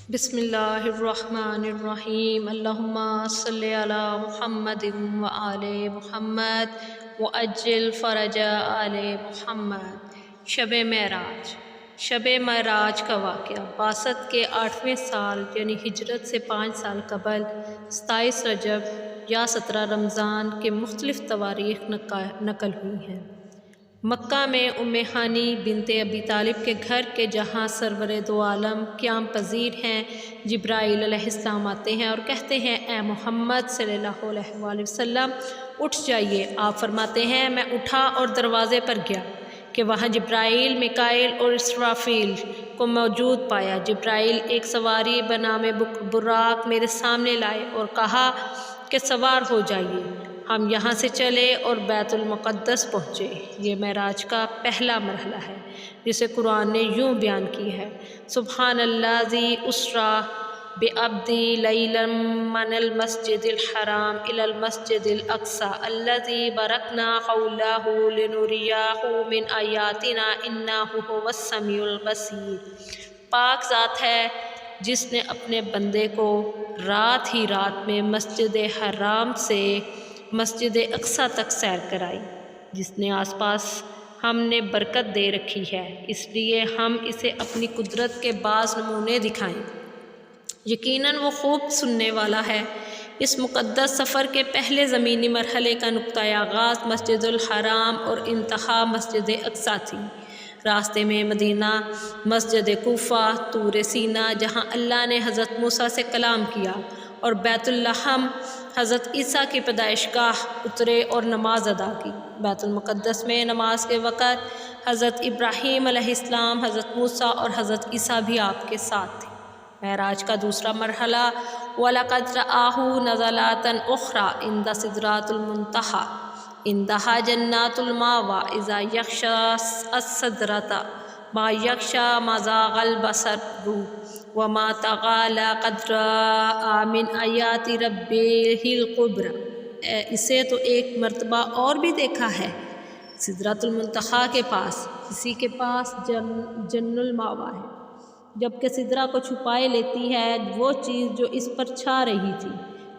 بسم اللہ الرحمن الرحیم اللہم صلی علی محمد وآل محمد وعجل فرج آل محمد۔ شب معراج کا واقعہ بعثت کے 8ویں سال یعنی ہجرت سے 5 سال قبل 27 رجب یا 17 رمضان کے مختلف تواریخ نقل ہوئی ہیں۔ مکہ میں ام ہانی بنت ابی طالب کے گھر کے جہاں سرور دو عالم قیام پذیر ہیں، جبرائیل علیہ السلام آتے ہیں اور کہتے ہیں اے محمد صلی اللہ علیہ وآلہ وسلم اٹھ جائیے۔ آپ فرماتے ہیں میں اٹھا اور دروازے پر گیا کہ وہاں جبرائیل، میکائیل اور اسرافیل کو موجود پایا۔ جبرائیل ایک سواری بنام براق میرے سامنے لائے اور کہا کہ سوار ہو جائیے، ہم یہاں سے چلے اور بیت المقدس پہنچے۔ یہ معراج کا پہلا مرحلہ ہے جسے قرآن نے یوں بیان کی ہے: سبحان الذی اسریٰ بعبدہ لیلا من المسجد الحرام الی المسجد الاقصی الذی بارکنا حولہ لنریہ من آیاتنا انہ ھو السمیع البصیر۔ پاک ذات ہے جس نے اپنے بندے کو رات ہی رات میں مسجد حرام سے مسجد اقصیٰ تک سیر کرائی، جس نے آس پاس ہم نے برکت دے رکھی ہے، اس لیے ہم اسے اپنی قدرت کے بعض نمونے دکھائیں۔ یقیناً وہ خوب سننے والا ہے۔ اس مقدس سفر کے پہلے زمینی مرحلے کا نقطۂ آغاز مسجد الحرام اور انتہا مسجد اقصیٰ تھی۔ راستے میں مدینہ، مسجد کوفہ، طور سینا جہاں اللہ نے حضرت موسیٰ سے کلام کیا، اور بیت اللحم حضرت عیسیٰ کی پیدائش گاہ اترے اور نماز ادا کی۔ بیت المقدس میں نماز کے وقت حضرت ابراہیم علیہ السلام، حضرت موسیٰ اور حضرت عیسیٰ بھی آپ کے ساتھ تھے۔ معراج کا دوسرا مرحلہ وَلَقَدْ رَآهُ نَزْلَةً أُخْرَىٰ عِندَ سِدْرَةِ الْمُنتَهىٰ عِندَهَا جَنَّاتُ الْمَأْوَىٰ إِذَا يَغْشَىٰ السِّدْرَةَ مَا يَغْشَىٰ مَا زَاغَ الْبَصَرُ وَمَا طَغَىٰ لَقَدْ رَأَىٰ مِنْ آیَاتِ رَبِّهِ الْکُبْرىٰ۔ اسے تو ایک مرتبہ اور بھی دیکھا ہے، سدرۃ المنتہا کے پاس، اسی کے پاس جن المأویٰ ہے۔ جبکہ سدرہ کو چھپائے لیتی ہے وہ چیز جو اس پر چھا رہی تھی،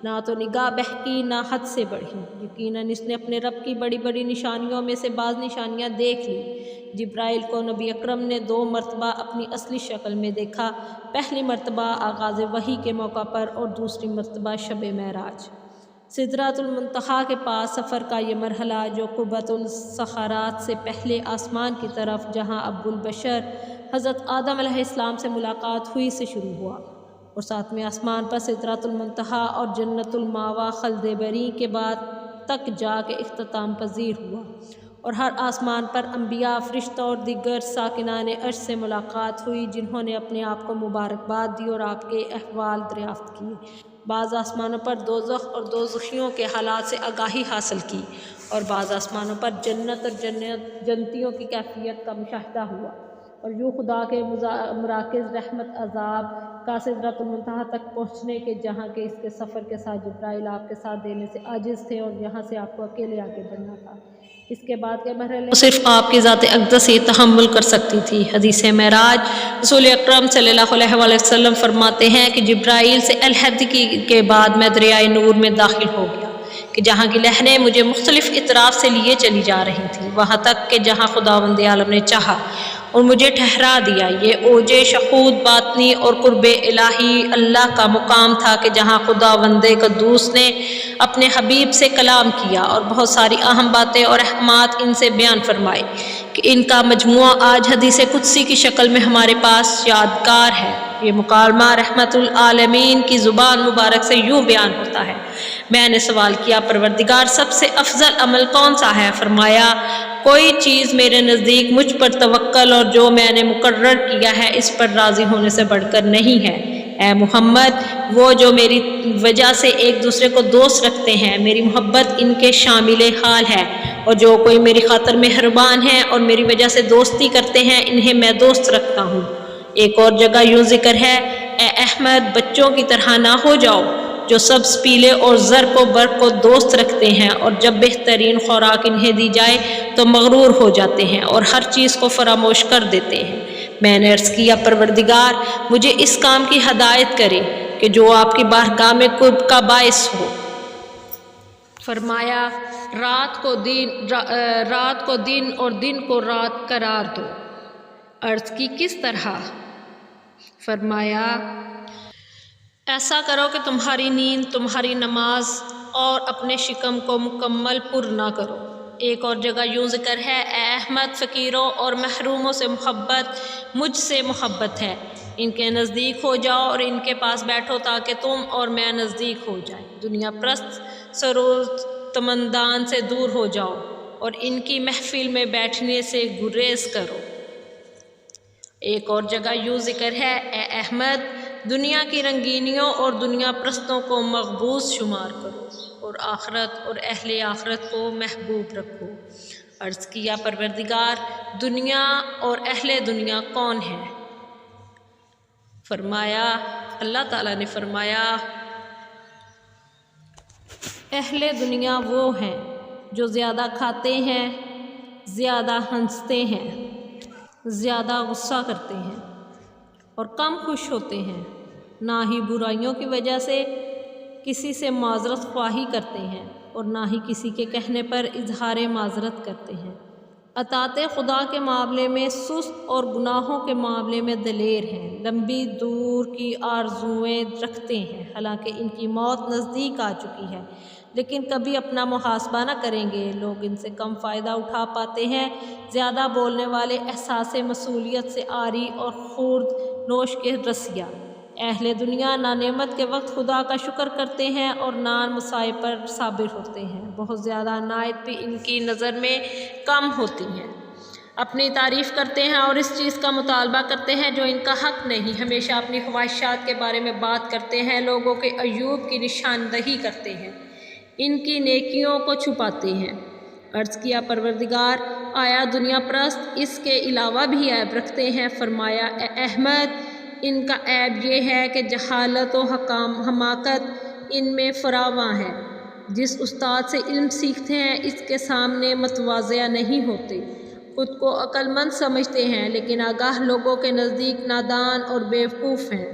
نہ تو نگاہ بہکی نہ حد سے بڑھی۔ یقیناً اس نے اپنے رب کی بڑی بڑی نشانیوں میں سے بعض نشانیاں دیکھ لی۔ جبرائیل کو نبی اکرم نے 2 مرتبہ اپنی اصلی شکل میں دیکھا، پہلی مرتبہ آغاز وحی کے موقع پر اور دوسری مرتبہ شب معراج۔ سدرۃ المنتہا کے پاس سفر کا یہ مرحلہ جو قبۃ الصخرات سے پہلے آسمان کی طرف جہاں ابو البشر حضرت آدم علیہ السلام سے ملاقات ہوئی سے شروع ہوا، اور 7ویں آسمان پر سدرۃ المنتہا اور جنت المأویٰ خلد بری کے بعد تک جا کے اختتام پذیر ہوا، اور ہر آسمان پر انبیاء، فرشتوں اور دیگر ساکنان عرش سے ملاقات ہوئی جنہوں نے اپنے آپ کو مبارکباد دی اور آپ کے احوال دریافت کیے۔ بعض آسمانوں پر دوزخ اور دوزخیوں کے حالات سے آگاہی حاصل کی، اور بعض آسمانوں پر جنت اور جنتیوں کی کیفیت کا مشاہدہ ہوا، اور یوں خدا کے مراکز رحمت عذاب کا سدرۃ المنتہا تک پہنچنے کے جہاں کہ اس کے سفر کے ساتھ جبرائیل آپ کے ساتھ دینے سے عاجز تھے اور یہاں سے آپ کو اکیلے آگے بڑھنا تھا۔ اس کے بعد کے مرحلے صرف آپ کی ذات اقدس ہی تحمل کر سکتی تھی۔ حدیث معراج، رسول اکرم صلی اللہ علیہ وآلہ وسلم فرماتے ہیں کہ جبرائیل سے علیحدگی کے بعد میں دریائے نور میں داخل ہو گیا کہ جہاں کی لہریں مجھے مختلف اطراف سے لیے چلی جا رہی تھیں، وہاں تک کہ جہاں خداوند عالم نے چاہا اور مجھے ٹھہرا دیا۔ یہ اوج شہود باطنی اور قرب الہی اللہ کا مقام تھا کہ جہاں خداوند قدوس نے اپنے حبیب سے کلام کیا اور بہت ساری اہم باتیں اور احکامات ان سے بیان فرمائے کہ ان کا مجموعہ آج حدیث قدسی کی شکل میں ہمارے پاس یادگار ہے۔ یہ مکالمہ رحمت العالمین کی زبان مبارک سے یوں بیان ہوتا ہے: میں نے سوال کیا پروردگار سب سے افضل عمل کون سا ہے؟ فرمایا کوئی چیز میرے نزدیک مجھ پر توکل اور جو میں نے مقرر کیا ہے اس پر راضی ہونے سے بڑھ کر نہیں ہے۔ اے محمد، وہ جو میری وجہ سے ایک دوسرے کو دوست رکھتے ہیں، میری محبت ان کے شامل حال ہے، اور جو کوئی میری خاطر مہربان ہے اور میری وجہ سے دوستی کرتے ہیں انہیں میں دوست رکھتا ہوں۔ ایک اور جگہ یوں ذکر ہے: اے احمد، بچوں کی طرح نہ ہو جاؤ جو سبز، پیلے اور زر کو برق کو دوست رکھتے ہیں، اور جب بہترین خوراک انہیں دی جائے تو مغرور ہو جاتے ہیں اور ہر چیز کو فراموش کر دیتے ہیں۔ میں نے عرض کیا پروردگار مجھے اس کام کی ہدایت کرے کہ جو آپ کی بارگاہ میں قرب کا باعث ہو۔ فرمایا رات کو دن اور دن کو رات قرار دو۔ عرض کی کس طرح؟ فرمایا ایسا کرو کہ تمہاری نیند، تمہاری نماز اور اپنے شکم کو مکمل پر نہ کرو۔ ایک اور جگہ یوں ذکر ہے اے احمد فقیروں اور محروموں سے محبت مجھ سے محبت ہے، ان کے نزدیک ہو جاؤ اور ان کے پاس بیٹھو تاکہ تم اور میں نزدیک ہو جائیں۔ دنیا پرست سروتمندان سے دور ہو جاؤ اور ان کی محفل میں بیٹھنے سے گریز کرو۔ ایک اور جگہ یوں ذکر ہے اے احمد دنیا کی رنگینیوں اور دنیا پرستوں کو مغبوط شمار کرو اور آخرت اور اہل آخرت کو محبوب رکھو۔ عرض کیا پروردگار دنیا اور اہل دنیا کون ہیں؟ فرمایا اللہ تعالیٰ نے فرمایا اہل دنیا وہ ہیں جو زیادہ کھاتے ہیں، زیادہ ہنستے ہیں، زیادہ غصہ کرتے ہیں اور کم خوش ہوتے ہیں، نہ ہی برائیوں کی وجہ سے کسی سے معذرت خواہی کرتے ہیں اور نہ ہی کسی کے کہنے پر اظہار معذرت کرتے ہیں، اطاعت خدا کے معاملے میں سست اور گناہوں کے معاملے میں دلیر ہیں، لمبی دور کی آرزوئیں رکھتے ہیں، حالانکہ ان کی موت نزدیک آ چکی ہے لیکن کبھی اپنا محاسبہ نہ کریں گے، لوگ ان سے کم فائدہ اٹھا پاتے ہیں، زیادہ بولنے والے احساس مسئولیت سے عاری اور خورد نوش کے رسیا۔ اہل دنیا نہ نعمت کے وقت خدا کا شکر کرتے ہیں اور نہ مصائب پر صابر ہوتے ہیں، بہت زیادہ عنایت بھی ان کی نظر میں کم ہوتی ہیں، اپنی تعریف کرتے ہیں اور اس چیز کا مطالبہ کرتے ہیں جو ان کا حق نہیں، ہمیشہ اپنی خواہشات کے بارے میں بات کرتے ہیں، لوگوں کے عیوب کی نشاندہی کرتے ہیں، ان کی نیکیوں کو چھپاتے ہیں۔ عرض کیا پروردگار آیا دنیا پرست اس کے علاوہ بھی عیب رکھتے ہیں؟ فرمایا اے احمد ان کا عیب یہ ہے کہ جہالت و حماقت ان میں فراواں ہے، جس استاد سے علم سیکھتے ہیں اس کے سامنے متواضع نہیں ہوتے، خود کو عقل مند سمجھتے ہیں لیکن آگاہ لوگوں کے نزدیک نادان اور بیوقوف ہیں۔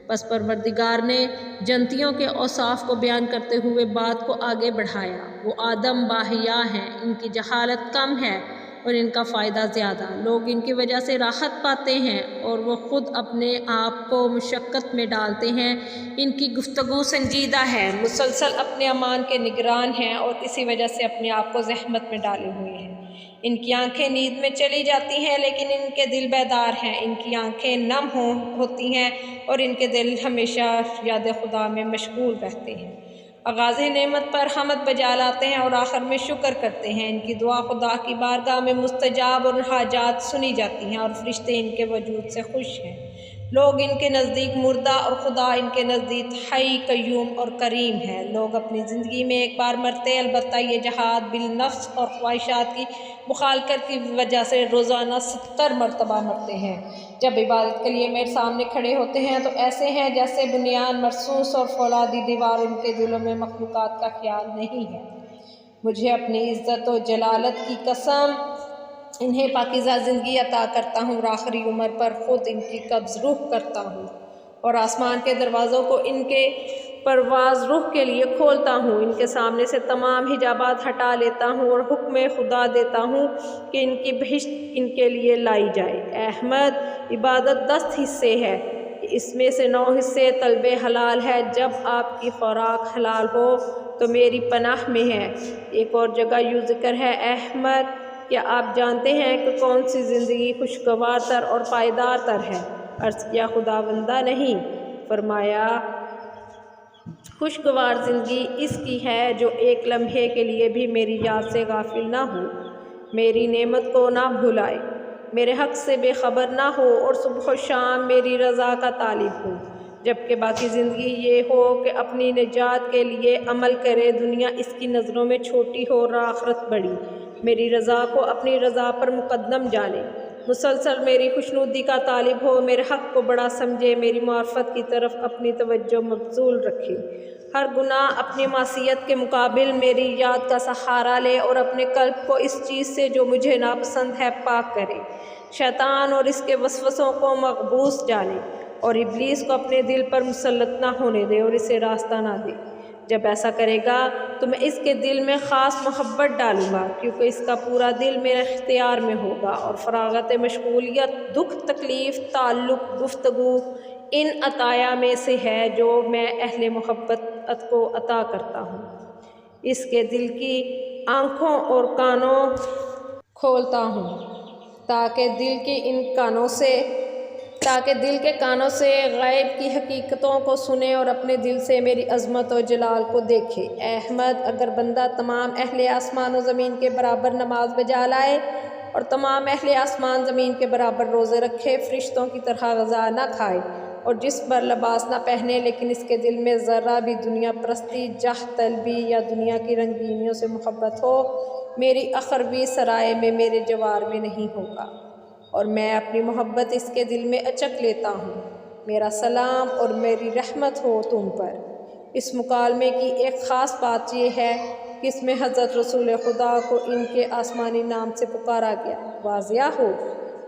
پس پروردگار نے جنتیوں کے اوصاف کو بیان کرتے ہوئے بات کو آگے بڑھایا، وہ آدم باحیا ہیں، ان کی جہالت کم ہے اور ان کا فائدہ زیادہ، لوگ ان کی وجہ سے راحت پاتے ہیں اور وہ خود اپنے آپ کو مشقت میں ڈالتے ہیں، ان کی گفتگو سنجیدہ ہے، مسلسل اپنے امان کے نگران ہیں اور اسی وجہ سے اپنے آپ کو زحمت میں ڈالے ہوئے ہیں، ان کی آنکھیں نیند میں چلی جاتی ہیں لیکن ان کے دل بیدار ہیں، ان کی آنکھیں نم ہوتی ہیں اور ان کے دل ہمیشہ یاد خدا میں مشغول رہتے ہیں، آغاز نعمت پر حمد بجا لاتے ہیں اور آخر میں شکر کرتے ہیں، ان کی دعا خدا کی بارگاہ میں مستجاب اور حاجات سنی جاتی ہیں اور فرشتے ان کے وجود سے خوش ہیں، لوگ ان کے نزدیک مردہ اور خدا ان کے نزدیک حی قیوم اور کریم ہے، لوگ اپنی زندگی میں ایک بار مرتے، البتہ یہ جہاد بالنفس اور خواہشات کی مخالفت کی وجہ سے روزانہ 70 مرتبہ مرتے ہیں، جب عبادت کے لیے میرے سامنے کھڑے ہوتے ہیں تو ایسے ہیں جیسے بنیان مرصوص اور فولادی دیوار، ان کے دلوں میں مخلوقات کا خیال نہیں ہے، مجھے اپنی عزت و جلالت کی قسم انہیں پاکیزہ زندگی عطا کرتا ہوں اور آخری عمر پر خود ان کی قبض روح کرتا ہوں اور آسمان کے دروازوں کو ان کے پرواز روح کے لیے کھولتا ہوں، ان کے سامنے سے تمام حجابات ہٹا لیتا ہوں اور حکم خدا دیتا ہوں کہ ان کی بہشت ان کے لیے لائی جائے۔ اے احمد عبادت 10 حصے ہے، اس میں سے 9 حصے طلب حلال ہے، جب آپ کی خوراک حلال ہو تو میری پناہ میں ہے۔ ایک اور جگہ یوں ذکر ہے اے احمد کیا آپ جانتے ہیں کہ کون سی زندگی خوشگوار تر اور پائیدار تر ہے؟ عرض کیا خداوندہ نہیں۔ فرمایا خوشگوار زندگی اس کی ہے جو ایک لمحے کے لیے بھی میری یاد سے غافل نہ ہو، میری نعمت کو نہ بھلائے، میرے حق سے بے خبر نہ ہو اور صبح و شام میری رضا کا طالب ہو، جبکہ باقی زندگی یہ ہو کہ اپنی نجات کے لیے عمل کرے، دنیا اس کی نظروں میں چھوٹی ہو اور آخرت بڑی، میری رضا کو اپنی رضا پر مقدم جانے، مسلسل میری خوشنودی کا طالب ہو، میرے حق کو بڑا سمجھے، میری معرفت کی طرف اپنی توجہ مبذول رکھے، ہر گناہ اپنی معصیت کے مقابل میری یاد کا سہارا لے اور اپنے قلب کو اس چیز سے جو مجھے ناپسند ہے پاک کرے، شیطان اور اس کے وسوسوں کو مغبوس جانے اور ابلیس کو اپنے دل پر مسلط نہ ہونے دے اور اسے راستہ نہ دے۔ جب ایسا کرے گا تو میں اس کے دل میں خاص محبت ڈالوں گا، کیونکہ اس کا پورا دل میرے اختیار میں ہوگا، اور فراغت مشغولیت، دکھ، تکلیف، تعلق، گفتگو ان عطایا میں سے ہے جو میں اہل محبت کو عطا کرتا ہوں۔ اس کے دل کی آنکھوں اور کانوں کھولتا ہوں تاکہ دل کے کانوں سے غیب کی حقیقتوں کو سنے اور اپنے دل سے میری عظمت و جلال کو دیکھے۔ اے احمد، اگر بندہ تمام اہل آسمان و زمین کے برابر نماز بجا لائے اور تمام اہل آسمان زمین کے برابر روزے رکھے، فرشتوں کی طرح غذا نہ کھائے اور جسم پر لباس نہ پہنے، لیکن اس کے دل میں ذرہ بھی دنیا پرستی، جاہ طلبی یا دنیا کی رنگینیوں سے محبت ہو، میری اخروی سرائے میں، میرے جوار میں نہیں ہوگا، اور میں اپنی محبت اس کے دل میں اچک لیتا ہوں۔ میرا سلام اور میری رحمت ہو تم پر۔ اس مکالمے کی ایک خاص بات یہ ہے کہ اس میں حضرت رسول خدا کو ان کے آسمانی نام سے پکارا گیا۔ واضح ہو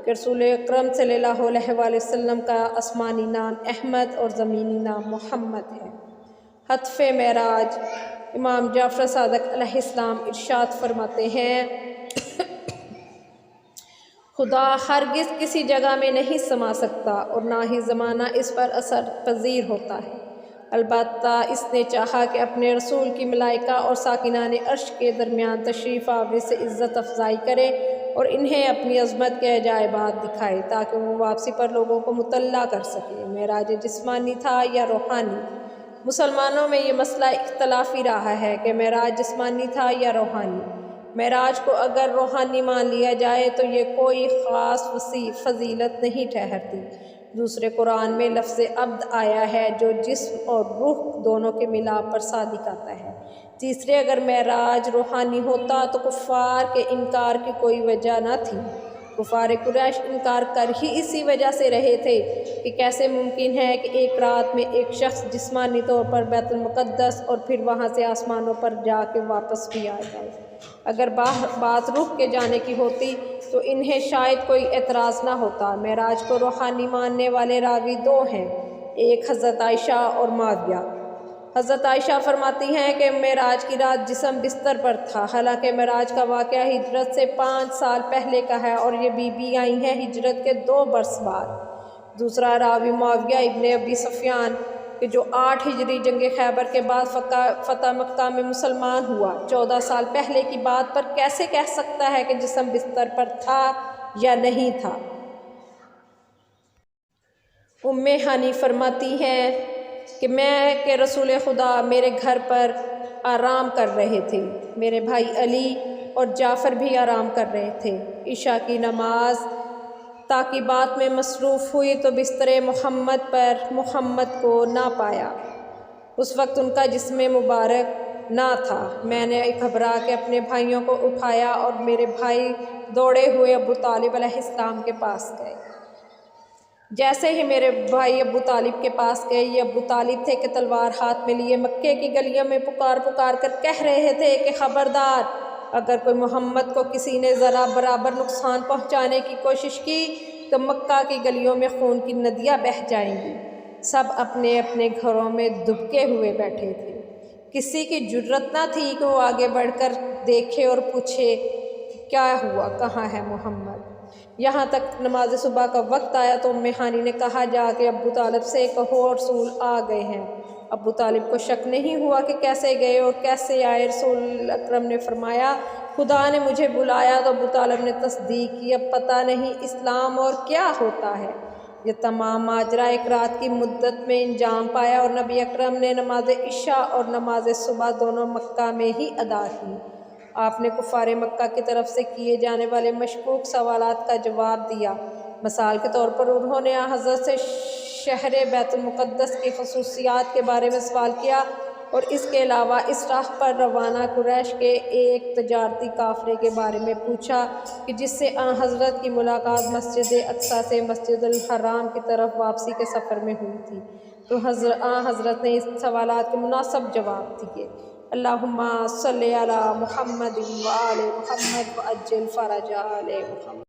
کہ رسول اکرم صلی اللہ علیہ وآلہ وسلم کا آسمانی نام احمد اور زمینی نام محمد ہے۔ ہتف معراج۔ امام جعفر صادق علیہ السلام ارشاد فرماتے ہیں، خدا ہرگز کسی جگہ میں نہیں سما سکتا اور نہ ہی زمانہ اس پر اثر پذیر ہوتا ہے، البتہ اس نے چاہا کہ اپنے رسول کی ملائکہ اور ساکنان عرش کے درمیان تشریف آوری سے عزت افزائی کرے اور انہیں اپنی عظمت کے عجائبات دکھائے تاکہ وہ واپسی پر لوگوں کو مطلع کر سکے۔ معراج جسمانی تھا یا روحانی؟ مسلمانوں میں یہ مسئلہ اختلافی رہا ہے کہ معراج جسمانی تھا یا روحانی۔ معراج کو اگر روحانی مان لیا جائے تو یہ کوئی خاص فضیلت نہیں ٹھہرتی۔ دوسرے قرآن میں لفظ عبد آیا ہے جو جسم اور روح دونوں کے ملاپ پر صادق آتا ہے۔ تیسرے، اگر معراج روحانی ہوتا تو کفار کے انکار کی کوئی وجہ نہ تھی۔ کفار قریش انکار کر ہی اسی وجہ سے رہے تھے کہ کیسے ممکن ہے کہ ایک رات میں ایک شخص جسمانی طور پر بیت المقدس اور پھر وہاں سے آسمانوں پر جا کے واپس بھی آ جائے۔ اگر بات روح کے جانے کی ہوتی تو انہیں شاید کوئی اعتراض نہ ہوتا۔ معراج کو روحانی ماننے والے راوی دو ہیں، ایک حضرت عائشہ اور معاویہ۔ حضرت عائشہ فرماتی ہیں کہ معراج کی رات جسم بستر پر تھا، حالانکہ معراج کا واقعہ ہجرت سے 5 سال پہلے کا ہے اور یہ بی بی آئی ہیں ہجرت کے 2 برس بعد۔ دوسرا راوی معاویہ ابن ابی سفیان کہ جو 8 ہجری جنگ خیبر کے بعد فتح مکہ میں مسلمان ہوا، 14 سال پہلے کی بات پر کیسے کہہ سکتا ہے کہ جسم بستر پر تھا یا نہیں تھا؟ ام ہانی فرماتی ہیں کہ رسول خدا میرے گھر پر آرام کر رہے تھے، میرے بھائی علی اور جعفر بھی آرام کر رہے تھے۔ عشاء کی نماز تعقیبات میں مصروف ہوئی تو بستر محمد پر محمد کو نہ پایا۔ اس وقت ان کا جسم مبارک نہ تھا۔ میں نے گھبرا کے اپنے بھائیوں کو اٹھایا اور میرے بھائی دوڑے ہوئے ابو طالب علیہ السلام کے پاس گئے۔ جیسے ہی میرے بھائی ابو طالب کے پاس گئے، یہ ابو طالب تھے کہ تلوار ہاتھ میں لیے مکے کی گلیوں میں پکار کر کہہ رہے تھے کہ خبردار، اگر کوئی محمد کو کسی نے ذرا برابر نقصان پہنچانے کی کوشش کی تو مکہ کی گلیوں میں خون کی ندیاں بہہ جائیں گی۔ سب اپنے اپنے گھروں میں دبکے ہوئے بیٹھے تھے، کسی کی جرأت نہ تھی کہ وہ آگے بڑھ کر دیکھے اور پوچھے کیا ہوا، کہاں ہے محمد۔ یہاں تک نماز صبح کا وقت آیا تو ام ہانی نے کہا، جا کے ابو طالب سے کہو رسول آ گئے ہیں۔ ابو طالب کو شک نہیں ہوا کہ کیسے گئے اور کیسے آئے۔ رسول اکرم نے فرمایا، خدا نے مجھے بلایا۔ تو ابو طالب نے تصدیق کی، اب پتہ نہیں اسلام اور کیا ہوتا ہے۔ یہ تمام ماجرا ایک رات کی مدت میں انجام پایا اور نبی اکرم نے نماز عشاء اور نماز صبح دونوں مکہ میں ہی ادا کی۔ آپ نے کفار مکہ کی طرف سے کیے جانے والے مشکوک سوالات کا جواب دیا۔ مثال کے طور پر انہوں نے حضرت سے شہر بیت المقدس کی خصوصیات کے بارے میں سوال کیا اور اس کے علاوہ اس راہ پر روانہ قریش کے ایک تجارتی قافلے کے بارے میں پوچھا کہ جس سے آن حضرت کی ملاقات مسجد اقصیٰ سے مسجد الحرام کی طرف واپسی کے سفر میں ہوئی تھی، تو آن حضرت نے اس سوالات کے مناسب جواب دیے۔ اللہم صلی علی محمد و آل محمد وعجل فرج آل محمد۔